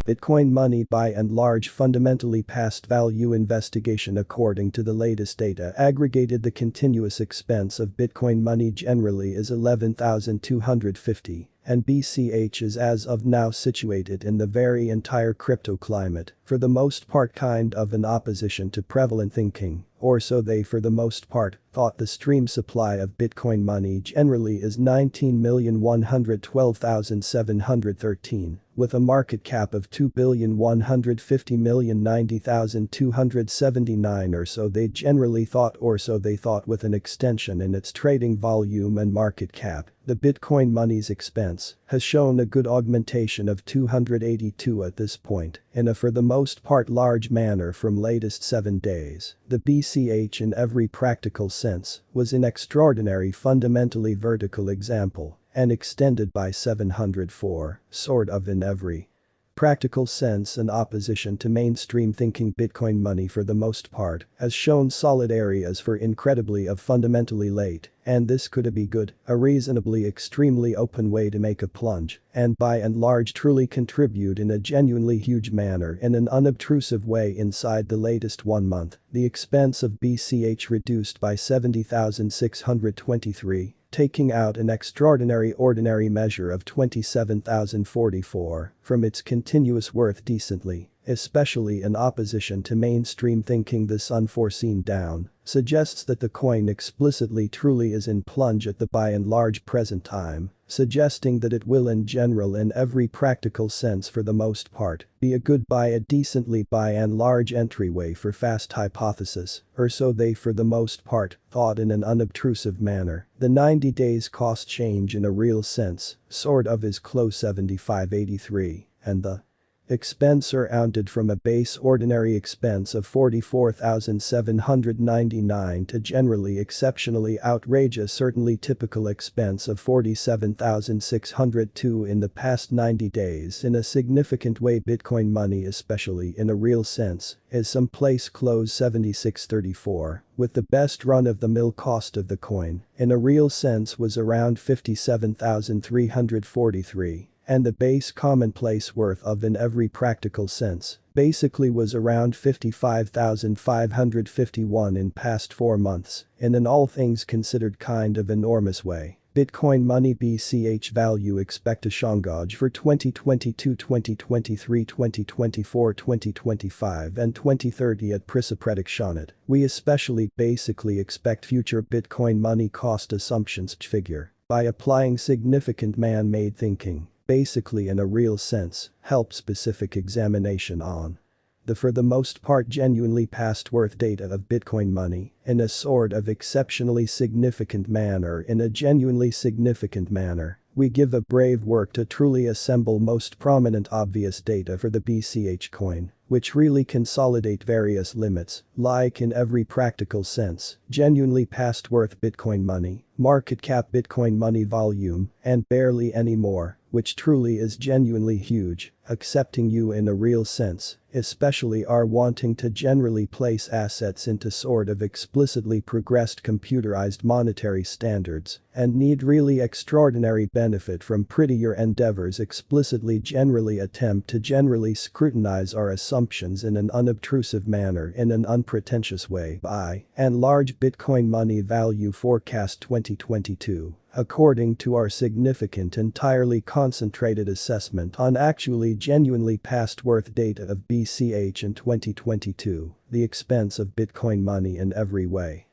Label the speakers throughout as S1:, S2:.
S1: Bitcoin money by and large fundamentally past value investigation according to the latest data aggregated the continuous expense of Bitcoin money generally is 11,250 and BCH is as of now situated in the very entire crypto climate, for the most part kind of in opposition to prevalent thinking, or so they for the most part thought. The stream supply of Bitcoin money generally is 19,112,713, with a market cap of 2,150,090,279 or so they generally thought, or so they thought, with an extension in its trading volume and market cap. The Bitcoin money's expense has shown a good augmentation of 282 at this point, in a for the most part large manner from latest 7 days. The BCH in every practical sense was an extraordinary fundamentally vertical example and extended by 704, sort of in every practical sense in opposition to mainstream thinking. Bitcoin money for the most part has shown solid areas for incredibly of fundamentally late, and this could be good, a reasonably extremely open way to make a plunge, and by and large truly contribute in a genuinely huge manner in an unobtrusive way inside the latest 1 month. The expense of BCH reduced by 70,623. Taking out an extraordinary ordinary measure of 27,044 from its continuous worth decently, especially in opposition to mainstream thinking. This unforeseen down suggests that the coin explicitly truly is in plunge at the by and large present time, suggesting that it will in general in every practical sense for the most part be a good buy, a decently by and large entryway for fast hypothesis, or so they for the most part thought in an unobtrusive manner. The 90 days cost change in a real sense sort of is close 7583, and the expense rounded from a base ordinary expense of 44,799 to generally exceptionally outrageous certainly typical expense of 47,602 in the past 90 days in a significant way. Bitcoin money, especially in a real sense, is someplace close 7634, with the best run-of-the-mill cost of the coin in a real sense was around 57,343. And the base commonplace worth of in every practical sense basically was around 55,551 in past 4 months, in an all things considered kind of enormous way. Bitcoin money BCH value expect a shongaj for 2022, 2023, 2024, 2025 and 2030 at Prisipredic Shonit. We especially basically expect future Bitcoin money cost assumptions figure by applying significant man-made thinking. Basically in a real sense, help specific examination on the for the most part genuinely past worth data of Bitcoin money in a sort of exceptionally significant manner. In a genuinely significant manner, we give a brave work to truly assemble most prominent obvious data for the BCH coin, which really consolidate various limits, like in every practical sense, genuinely past worth Bitcoin money, market cap Bitcoin money volume, and barely any more, which truly is genuinely huge, accepting you in a real sense, especially are wanting to generally place assets into sort of explicitly progressed computerized monetary standards, and need really extraordinary benefit from prettier endeavors explicitly generally attempt to generally scrutinize our assumptions in an unobtrusive manner in an unpretentious way. By and large Bitcoin money value forecast 2022. According to our significant entirely concentrated assessment on actually genuinely past worth data of BCH in 2022, the expense of Bitcoin money in every way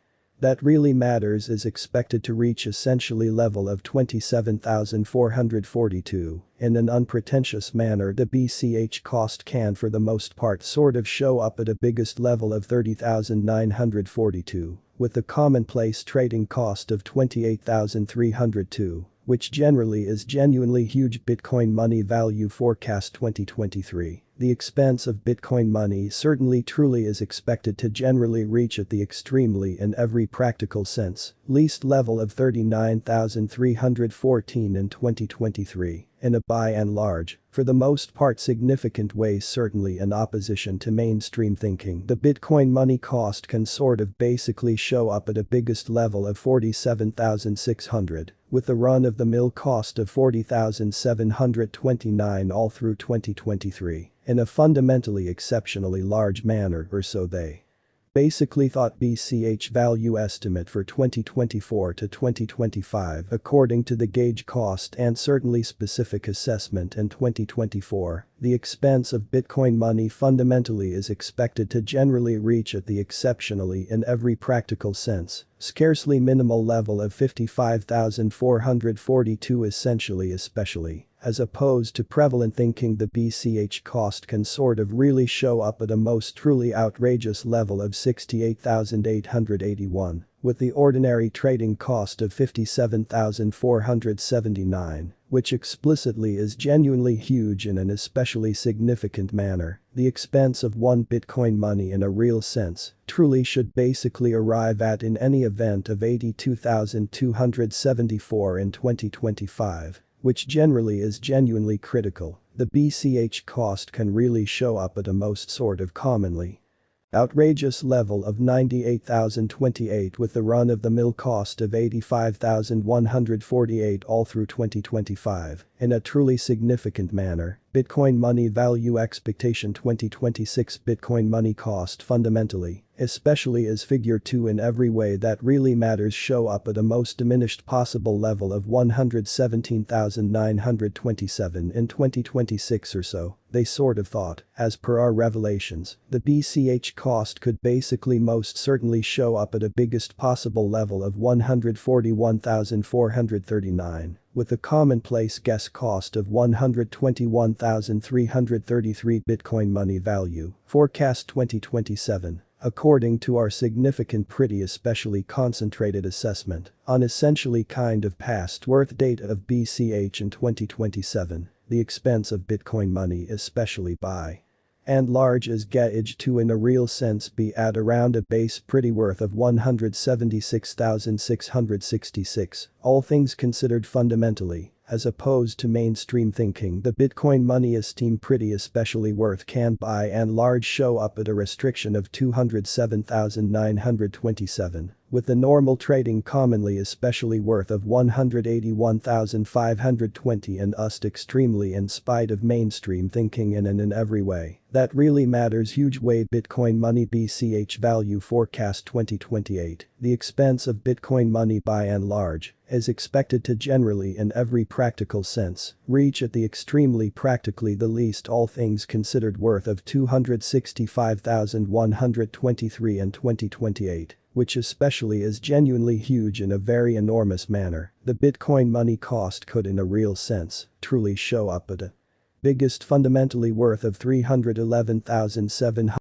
S1: that really matters is expected to reach essentially level of 27,442. In an unpretentious manner the BCH cost can for the most part sort of show up at a biggest level of 30,942, with the commonplace trading cost of 28,302, which generally is genuinely huge. Bitcoin money value forecast 2023. The expense of Bitcoin money certainly truly is expected to generally reach at the extremely in every practical sense least level of 39,314 in 2023, in a by and large, for the most part significant way certainly in opposition to mainstream thinking. The Bitcoin money cost can sort of basically show up at a biggest level of 47,600, with the run-of-the-mill cost of 40,729 all through 2023. in a fundamentally exceptionally large manner, or so they basically thought. BCH value estimate for 2024 to 2025 according to the gauge cost and certainly specific assessment in 2024, the expense of Bitcoin money fundamentally is expected to generally reach at the exceptionally in every practical sense, scarcely minimal level of 55,442 essentially especially. As opposed to prevalent thinking, the BCH cost can sort of really show up at a most truly outrageous level of 68,881, with the ordinary trading cost of 57,479, which explicitly is genuinely huge in an especially significant manner. The expense of one Bitcoin money in a real sense truly should basically arrive at in any event of 82,274 in 2025. Which generally is genuinely critical. The BCH cost can really show up at a most sort of commonly outrageous level of 98,028 with the run-of-the-mill cost of 85,148 all through 2025. In a truly significant manner, Bitcoin money value expectation 2026 Bitcoin money cost fundamentally, especially as figure 2 in every way that really matters, show up at a most diminished possible level of 117,927 in 2026 or so. They sort of thought, as per our revelations, the BCH cost could basically most certainly show up at a biggest possible level of 141,439. With a commonplace guess cost of 121,333 Bitcoin money value. Forecast 2027. According to our significant pretty especially concentrated assessment on essentially kind of past worth data of BCH in 2027, the expense of Bitcoin money especially by and large is gauged to in a real sense be at around a base pretty worth of 176,666, all things considered fundamentally, as opposed to mainstream thinking. The Bitcoin money esteem pretty especially worth can by and large show up at a restriction of 207,927, with the normal trading commonly especially worth of 181,520 and used extremely in spite of mainstream thinking in every way that really matters huge way. Bitcoin money BCH value forecast 2028, the expense of Bitcoin money by and large is expected to generally in every practical sense reach at the extremely practically the least all things considered worth of 265,123 in 2028. Which especially is genuinely huge in a very enormous manner. The Bitcoin money cost could in a real sense truly show up at a biggest fundamentally worth of 311,700